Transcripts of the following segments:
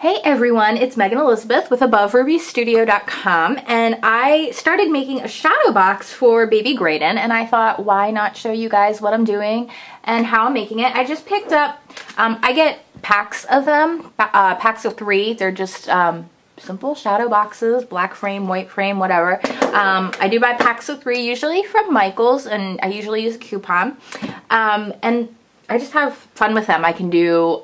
Hey everyone, it's Megan Elizabeth with AboveRubyStudio.com, and I started making a shadow box for baby Graydon, and I thought, why not show you guys what I'm doing and how I'm making it. I just picked up, I get packs of them, packs of 3. They're just simple shadow boxes, black frame, white frame, whatever. I do buy packs of 3 usually from Michael's, and I usually use a coupon. And I just have fun with them. I can do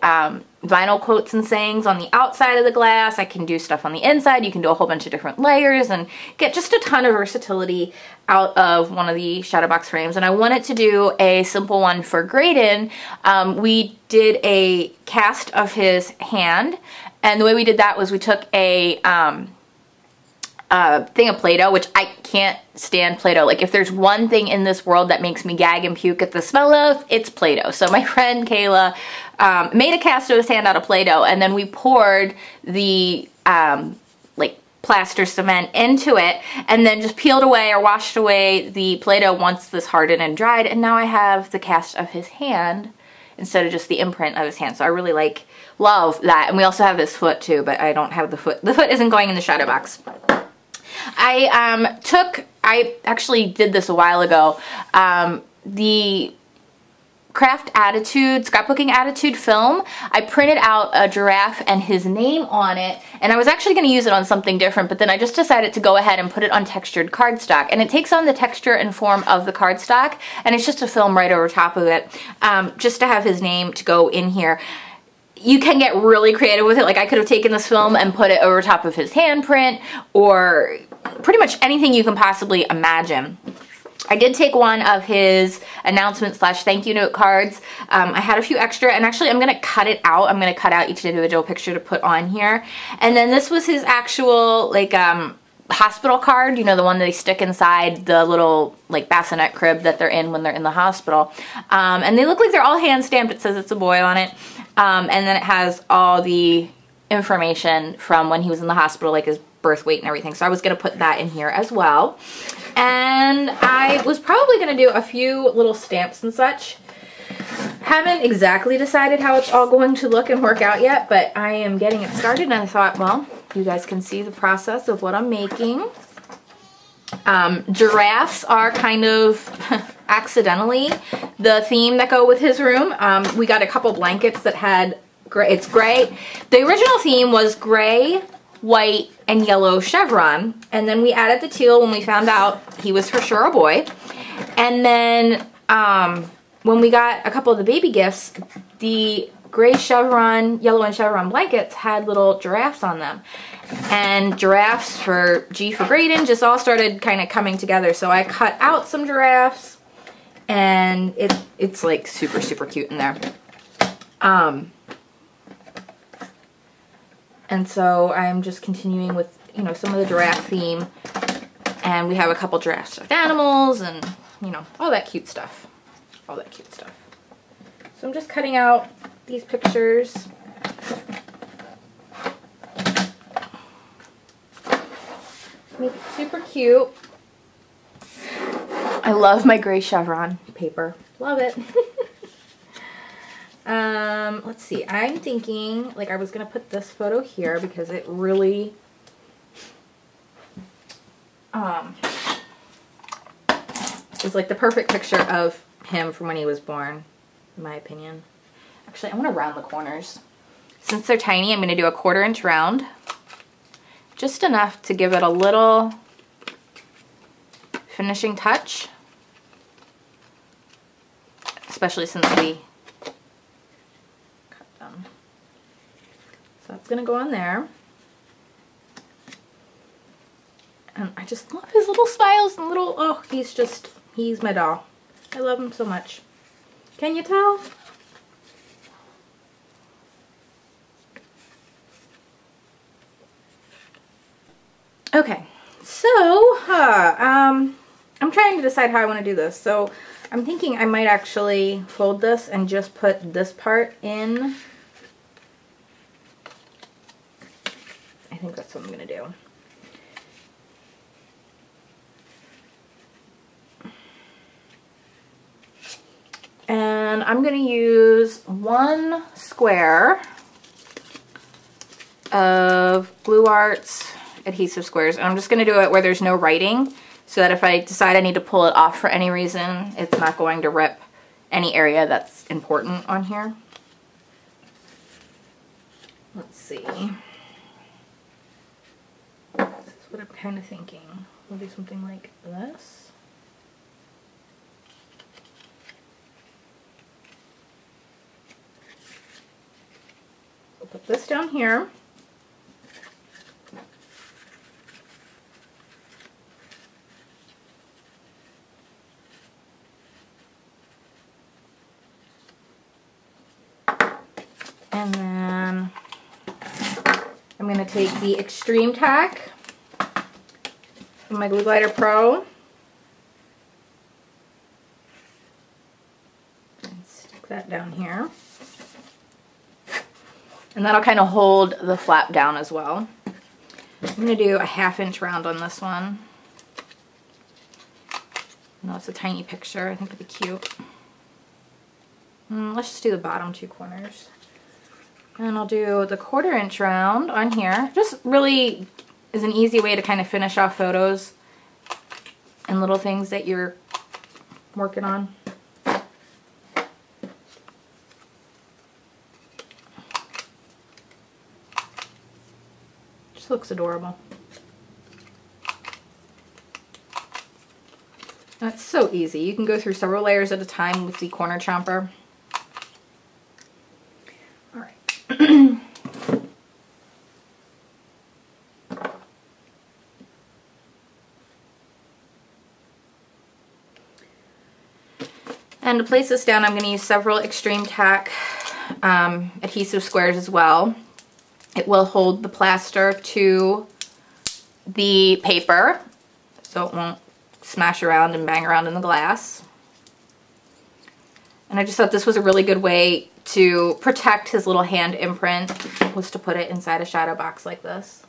vinyl quotes and sayings on the outside of the glass. I can do stuff on the inside. You can do a whole bunch of different layers and get just a ton of versatility out of one of the shadow box frames. And I wanted to do a simple one for Graydon. We did a cast of his hand, and the way we did that was we took a thing of Play-Doh, which I can't stand Play-Doh. Like, if there's one thing in this world that makes me gag and puke at the smell of, it's Play-Doh. So my friend Kayla made a cast of his hand out of Play-Doh, and then we poured the like plaster cement into it, and then just peeled away or washed away the Play-Doh once this hardened and dried, and now I have the cast of his hand instead of just the imprint of his hand. So I really love that. And we also have his foot too, but I don't have the foot. The foot isn't going in the shadow box. I actually did this a while ago, the Craft Attitude, Scrapbooking Attitude film. I printed out a giraffe and his name on it, and I was actually going to use it on something different, but then I just decided to go ahead and put it on textured cardstock, and it takes on the texture and form of the cardstock, and it's just a film right over top of it, just to have his name to go in here. You can get really creative with it. Like, I could have taken this film and put it over top of his handprint, or pretty much anything you can possibly imagine. I did take one of his announcement / thank you note cards. I had a few extra, and actually I'm going to cut it out. I'm going to cut out each individual picture to put on here. And then this was his actual, like, hospital card, you know, the one that they stick inside the little, like, bassinet crib that they're in when they're in the hospital. And they look like they're all hand stamped. It says it's a boy on it. And then it has all the information from when he was in the hospital, like his birth weight and everything. So I was going to put that in here as well. And I was probably going to do a few little stamps and such. Haven't exactly decided how it's all going to look and work out yet, but I am getting it started, and I thought, well, you guys can see the process of what I'm making. Giraffes are kind of accidentally the theme that go with his room. We got a couple blankets that had gray. It's gray. The original theme was gray, white, and yellow chevron, and then we added the teal when we found out he was for sure a boy. And then when we got a couple of the baby gifts, the gray chevron, yellow and chevron blankets had little giraffes on them. And giraffes for G for Graydon just all started kind of coming together. So I cut out some giraffes, and it's like super, super cute in there. And so I'm just continuing with, you know, some of the giraffe theme. And we have a couple giraffe stuffed animals and, you know, all that cute stuff. All that cute stuff. So I'm just cutting out these pictures. Make it super cute. I love my gray chevron paper. Love it. Let's see. I'm thinking, like, I was going to put this photo here because it really is like the perfect picture of him from when he was born, in my opinion. Actually, I want to round the corners. Since they're tiny, I'm going to do a 1/4 inch round. Just enough to give it a little finishing touch. Especially since we cut them. So that's going to go on there. And I just love his little smiles and little, oh, he's my doll. I love him so much. Can you tell? Okay, so I'm trying to decide how I want to do this. So I'm thinking I might actually fold this and just put this part in. I think that's what I'm going to do. And I'm going to use one square of Blue Arts adhesive squares. And I'm just going to do it where there's no writing, so that if I decide I need to pull it off for any reason, it's not going to rip any area that's important on here. Let's see. This is what I'm kind of thinking. We'll do something like this. We'll put this down here. And then I'm going to take the Extreme Tack from my Glue Glider Pro and stick that down here. And that'll kind of hold the flap down as well. I'm going to do a 1/2 inch round on this one. No, it's a tiny picture. I think it'd be cute. Let's just do the bottom 2 corners. And I'll do the 1/4 inch round on here. Just really is an easy way to kind of finish off photos and little things that you're working on. Just looks adorable. That's so easy. You can go through several layers at a time with the corner chomper. And to place this down, I'm going to use several Extreme Tack adhesive squares as well. It will hold the plaster to the paper, so it won't smash around and bang around in the glass. And I just thought this was a really good way to protect his little hand imprint, was to put it inside a shadow box like this.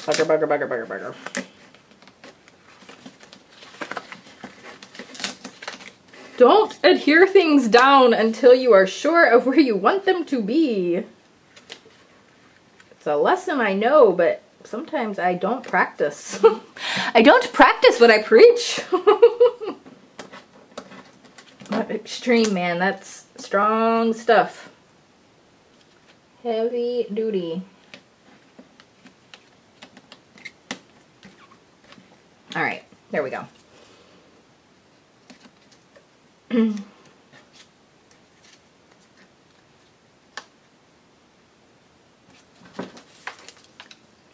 Bugger, bugger, bugger, bugger, bugger. Don't adhere things down until you are sure of where you want them to be. It's a lesson I know, but sometimes I don't practice. I don't practice what I preach. What extreme, man. That's strong stuff. Heavy duty. All right, there we go.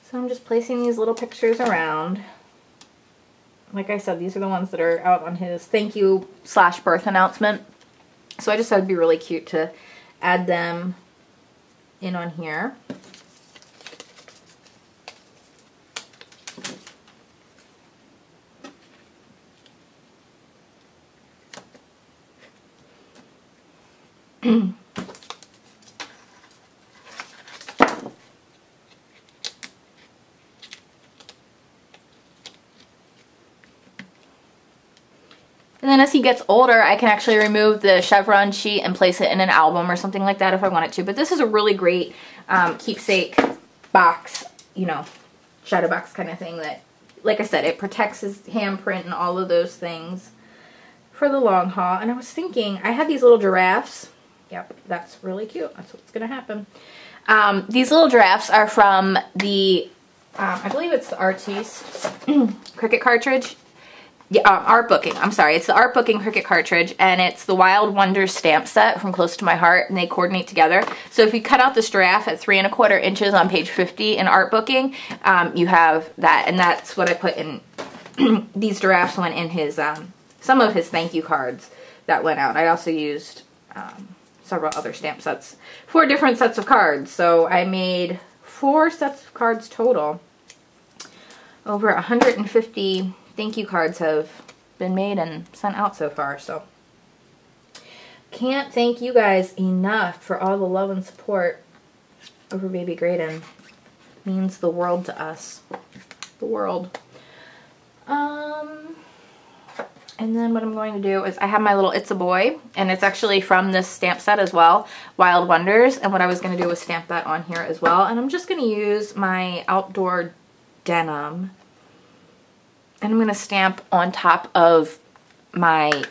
So I'm just placing these little pictures around. Like I said, these are the ones that are out on his thank you / birth announcement. So I just thought it'd be really cute to add them in on here. And then as he gets older, I can actually remove the chevron sheet and place it in an album or something like that if I wanted to. But this is a really great keepsake box, you know, shadow box kind of thing that, like I said, it protects his handprint and all of those things for the long haul. And I was thinking, I had these little giraffes. Yep, that's really cute. That's what's going to happen. These little giraffes are from the, I believe it's the Artiste Cricut cartridge. Yeah, Art Booking. I'm sorry. It's the Art Booking Cricut cartridge, and it's the Wild Wonders stamp set from Close to My Heart, and they coordinate together. So if you cut out this giraffe at 3 1/4 inches on page 50 in Art Booking, you have that, and that's what I put in. These giraffes went in his some of his thank you cards that went out. I also used several other stamp sets, 4 different sets of cards. So I made 4 sets of cards total. Over 150 thank you cards have been made and sent out so far, so can't thank you guys enough for all the love and support over Baby Graydon. Means the world to us. The world. And then what I'm going to do is I have my little It's a Boy, and it's actually from this stamp set as well, Wild Wonders. And what I was going to do was stamp that on here as well. And I'm just going to use my Outdoor Denim. And I'm going to stamp on top of my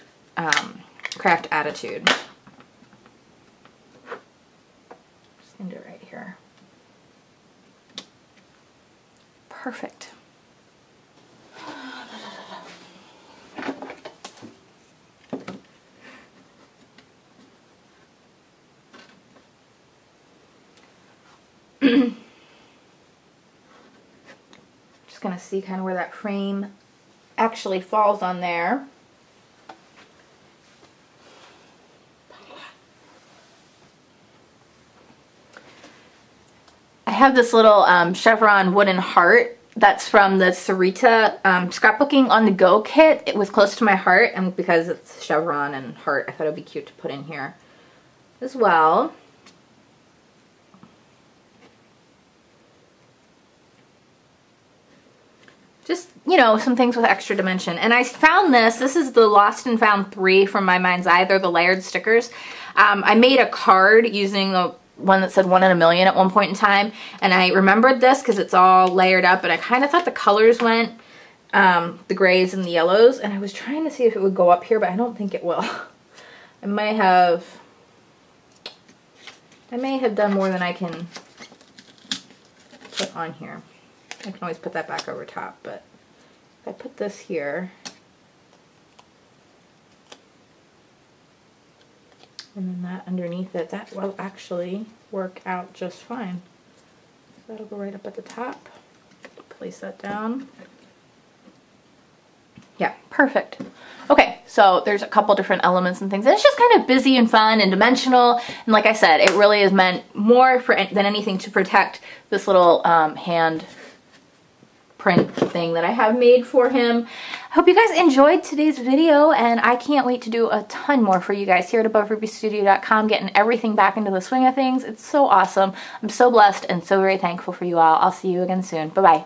Craft Attitude. Just going to do it right here. Perfect. Just gonna see kind of where that frame actually falls on there. I have this little chevron wooden heart that's from the Sarita scrapbooking on the go kit. It was close to my heart, and because it's chevron and heart, I thought it would be cute to put in here as well. Just, you know, some things with extra dimension. And I found this is the Lost and Found 3 from My Mind's Eye. They're the layered stickers. I made a card using the one that said 1 in a million at one point in time. And I remembered this because it's all layered up. And I kind of thought the colors went, the grays and the yellows. And I was trying to see if it would go up here, but I don't think it will. I may have done more than I can put on here. I can always put that back over top, but if I put this here, and then that underneath it, that will actually work out just fine. So that'll go right up at the top. Place that down. Yeah, perfect. Okay, so there's a couple different elements and things. And it's just kind of busy and fun and dimensional. And like I said, it really is meant more than anything to protect this little hand print thing that I have made for him. I hope you guys enjoyed today's video, and I can't wait to do a ton more for you guys here at AboveRubyStudio.com, getting everything back into the swing of things. It's so awesome. I'm so blessed and so very thankful for you all. I'll see you again soon. Bye-bye.